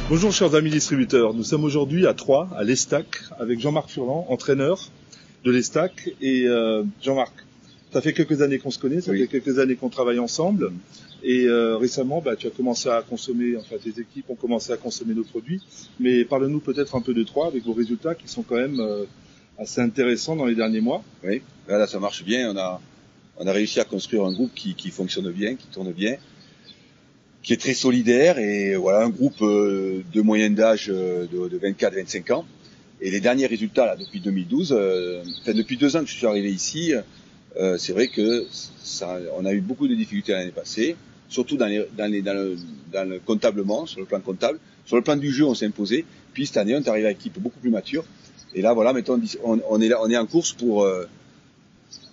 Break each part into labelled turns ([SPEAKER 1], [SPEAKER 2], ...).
[SPEAKER 1] Bonjour chers amis distributeurs, nous sommes aujourd'hui à Troyes, à l'Estac, avec Jean-Marc Furlan, entraîneur de l'Estac. Et Jean-Marc, ça fait quelques années qu'on se connaît, ça fait quelques années qu'on travaille ensemble. Et récemment, tu as commencé à consommer, enfin tes équipes ont commencé à consommer nos produits. Mais parle-nous peut-être un peu de Troyes, avec vos résultats qui sont quand même assez intéressants dans les derniers mois.
[SPEAKER 2] Oui, là ça marche bien, on a réussi à construire un groupe qui fonctionne bien, qui tourne bien, qui est très solidaire, et voilà, un groupe de moyenne d'âge de 24-25 ans. Et les derniers résultats là depuis 2012, depuis 2 ans que je suis arrivé ici, c'est vrai que on a eu beaucoup de difficultés l'année passée, surtout dans le comptablement, sur le plan comptable. Sur le plan du jeu, on s'est imposé. Puis cette année, on est arrivé à une équipe beaucoup plus mature. Et là, voilà, maintenant, on est en course pour.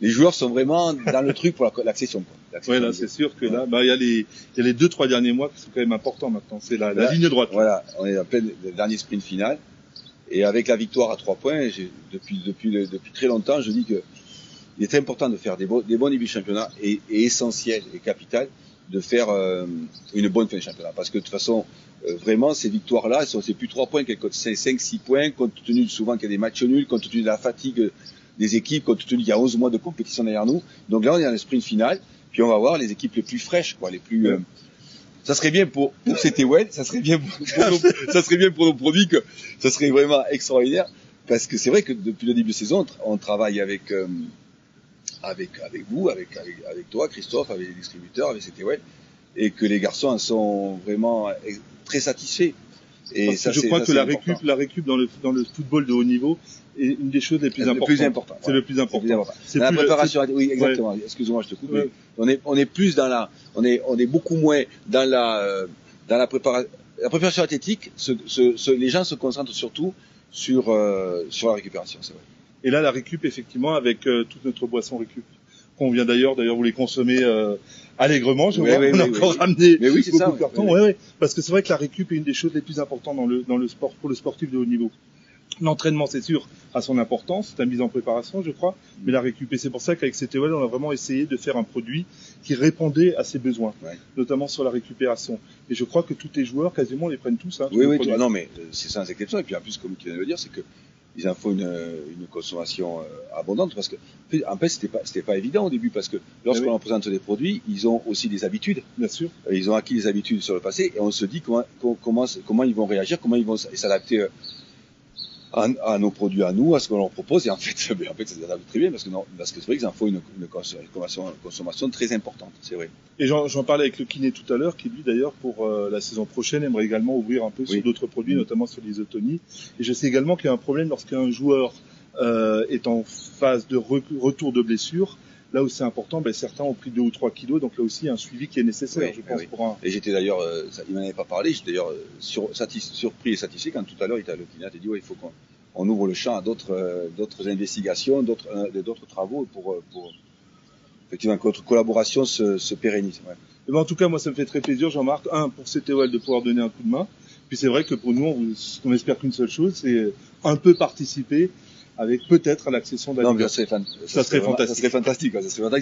[SPEAKER 2] Les joueurs sont vraiment dans le truc pour l'accession.
[SPEAKER 1] Oui, là, c'est sûr que là, il y a les 2-3 derniers mois qui sont quand même importants maintenant. C'est la ligne droite.
[SPEAKER 2] Voilà, on est en plein dernier sprint final. Et avec la victoire à 3 points, depuis très longtemps, je dis que il est très important de faire des bons débuts de championnat, et essentiel et capital de faire une bonne fin de championnat. Parce que de toute façon, vraiment, ces victoires-là, c'est plus 3 points qu'elles comptent 5-6 points, compte tenu souvent qu'il y a des matchs nuls, compte tenu de la fatigue des équipes, compte tenu qu'il y a 11 mois de compétition derrière nous. Donc là, on est dans le sprint final, puis on va voir les équipes les plus fraîches, les plus... ça serait bien pour CTWell, ça serait bien pour nos produits, que ça serait vraiment extraordinaire, parce que c'est vrai que depuis le début de saison, on travaille avec vous, avec toi, Christophe, avec les distributeurs, avec CTWell, et que les garçons en sont vraiment très satisfaits. Et ça,
[SPEAKER 1] je crois que la récup dans le football de haut niveau est une des choses les plus importantes. C'est le plus important.
[SPEAKER 2] La préparation, oui, exactement. Ouais. Excuse-moi, je te coupe. Ouais. Mais on est plus on est beaucoup moins dans la préparation athlétique. Les gens se concentrent surtout sur la récupération, c'est vrai.
[SPEAKER 1] Et là, la récup, effectivement, avec toute notre boisson récup, qu'on vient d'ailleurs vous les consommez allègrement, je vois. On a encore ramené beaucoup de cartons. Oui. Parce que c'est vrai que la récup est une des choses les plus importantes dans le sport, pour le sportif de haut niveau. L'entraînement, c'est sûr, a son importance, c'est une mise en préparation, je crois, mais la récup, et c'est pour ça qu'avec CTWell, on a vraiment essayé de faire un produit qui répondait à ses besoins, notamment sur la récupération. Et je crois que tous les joueurs, quasiment, les prennent tous.
[SPEAKER 2] Oui, non, mais c'est sans exception. Et puis en plus, comme tu viens de le dire, c'est que ils en font une consommation abondante, parce que en fait c'était pas évident au début, parce que lorsqu'on leur présente des produits, ils ont aussi des habitudes.
[SPEAKER 1] Bien sûr.
[SPEAKER 2] Ils ont acquis des habitudes sur le passé, et on se dit comment ils vont réagir, comment ils vont s'adapter à nos produits, à nous, à ce qu'on leur propose. Et en fait ça s'adapte très bien, parce que c'est vrai qu'ils en font une consommation très importante, c'est vrai.
[SPEAKER 1] Et j'en parlais avec le kiné tout à l'heure, qui lui d'ailleurs pour la saison prochaine aimerait également ouvrir un peu sur d'autres produits, notamment sur l'isotonies. Et je sais également qu'il y a un problème lorsqu'un joueur est en phase de retour de blessure. Là où c'est important, certains ont pris 2 ou 3 kilos, donc là aussi il y a un suivi qui est nécessaire, je pense.
[SPEAKER 2] Et j'étais d'ailleurs, il m'en avait pas parlé, j'étais d'ailleurs surpris et satisfait quand tout à l'heure le kiné a dit il faut qu'on ouvre le champ à d'autres investigations, d'autres travaux pour effectivement que notre collaboration se pérennise. Ouais.
[SPEAKER 1] Et en tout cas, moi ça me fait très plaisir, Jean-Marc, pour CTWell de pouvoir donner un coup de main. Puis c'est vrai que pour nous, on espère qu'une seule chose, c'est un peu participer avec peut-être à l'accession d'un.
[SPEAKER 2] Ça serait fantastique. Ça serait fantastique,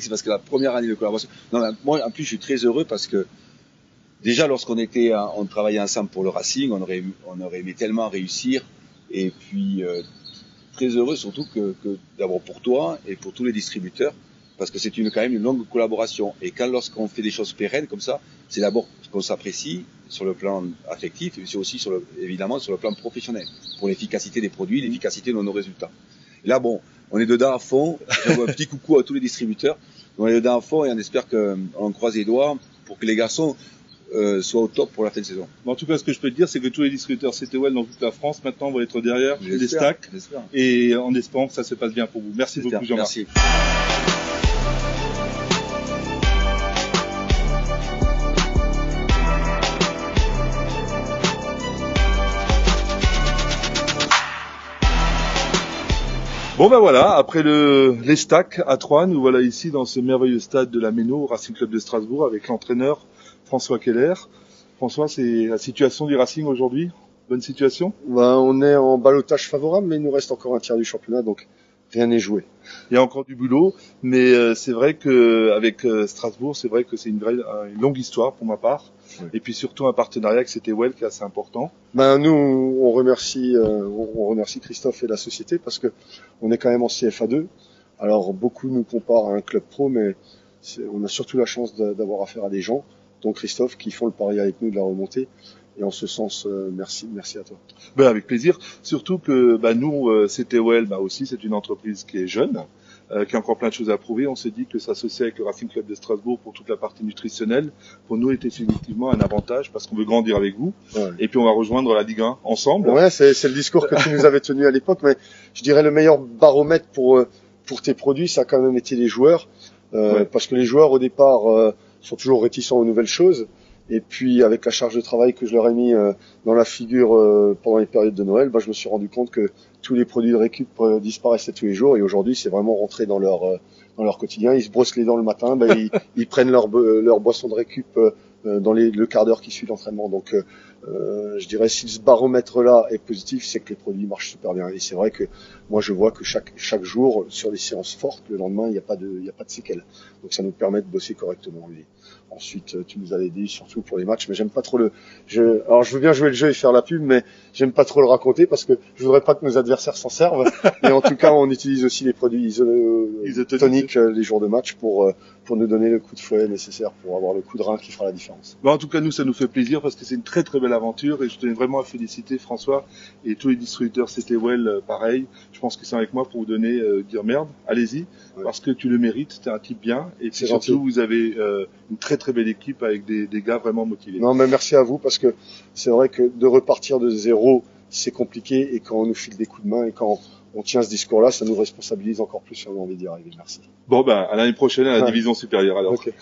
[SPEAKER 2] c'est parce que la première année de collaboration. Moi, en plus, je suis très heureux parce que déjà, lorsqu'on travaillait ensemble pour le Racing, on aurait aimé tellement réussir. Et puis, très heureux surtout que d'abord pour toi et pour tous les distributeurs, parce que c'est quand même une longue collaboration. Et lorsqu'on fait des choses pérennes comme ça, c'est d'abord qu'on s'apprécie sur le plan affectif, et c'est aussi évidemment sur le plan professionnel, pour l'efficacité des produits, l'efficacité de nos résultats. Et là, on est dedans à fond. J'envoie un petit coucou à tous les distributeurs. On est dedans à fond, et on espère qu'on croise les doigts pour que les garçons soient au top pour la fin de saison.
[SPEAKER 1] En tout cas, ce que je peux te dire, c'est que tous les distributeurs CTWell dans toute la France maintenant vont être derrière les stacks, et en espérant que ça se passe bien pour vous. Merci beaucoup, Jean-Marc.
[SPEAKER 2] Merci.
[SPEAKER 1] Bon voilà, après les stacks à Troyes, nous voilà ici dans ce merveilleux stade de la Méno, au Racing Club de Strasbourg, avec l'entraîneur François Keller. François, c'est la situation du Racing aujourd'hui? Bonne situation?
[SPEAKER 3] On est en ballottage favorable, mais il nous reste encore un tiers du championnat, donc rien n'est joué.
[SPEAKER 1] Il y a encore du boulot, mais c'est vrai que avec Strasbourg, c'est vrai que c'est une longue histoire pour ma part. Oui. Et puis surtout un partenariat avec CTWell qui est assez important.
[SPEAKER 3] Nous, on remercie Christophe et la société parce que on est quand même en CFA2. Alors beaucoup nous comparent à un club pro, mais on a surtout la chance d'avoir affaire à des gens, dont Christophe, qui font le pari avec nous de la remontée. Et en ce sens, merci à toi.
[SPEAKER 1] Avec plaisir. Surtout que nous, CTOL, aussi, c'est une entreprise qui est jeune, qui a encore plein de choses à prouver. On s'est dit que s'associer avec le Racing Club de Strasbourg pour toute la partie nutritionnelle, pour nous, est effectivement un avantage parce qu'on veut grandir avec vous. Ouais. Et puis on va rejoindre la Ligue 1 ensemble.
[SPEAKER 3] Ouais, c'est le discours que tu nous avais tenu à l'époque, mais je dirais le meilleur baromètre pour tes produits, ça a quand même été les joueurs, parce que les joueurs au départ sont toujours réticents aux nouvelles choses. Et puis avec la charge de travail que je leur ai mis dans la figure pendant les périodes de Noël, je me suis rendu compte que tous les produits de récup disparaissaient tous les jours. Et aujourd'hui, c'est vraiment rentré dans leur quotidien. Ils se brossent les dents le matin, ils prennent leur boisson de récup dans le quart d'heure qui suit l'entraînement. Donc je dirais si ce baromètre-là est positif, c'est que les produits marchent super bien. Et c'est vrai que moi je vois que chaque jour sur les séances fortes, le lendemain il n'y a pas de séquelles. Donc ça nous permet de bosser correctement. Et ensuite tu nous avais dit surtout pour les matchs, mais j'aime pas trop alors je veux bien jouer le jeu et faire la pub, mais j'aime pas trop le raconter parce que je voudrais pas que nos adversaires s'en servent. Et en tout cas on utilise aussi les produits isotoniques les jours de match pour nous donner le coup de fouet nécessaire pour avoir le coup de rein qui fera la différence.
[SPEAKER 1] En tout cas nous ça nous fait plaisir parce que c'est une très très belle aventure et je tenais vraiment à féliciter François et tous les distributeurs CTWell pareil. Je pense qu'ils sont avec moi pour vous donner dire merde, allez-y, parce que tu le mérites, t'es un type bien et puis surtout vous avez une très très belle équipe avec des gars vraiment motivés.
[SPEAKER 3] Non mais merci à vous parce que c'est vrai que de repartir de zéro c'est compliqué et quand on nous file des coups de main et quand on tient ce discours-là, ça nous responsabilise encore plus si on a envie d'y arriver. Merci.
[SPEAKER 1] À l'année prochaine à la division supérieure alors. Okay.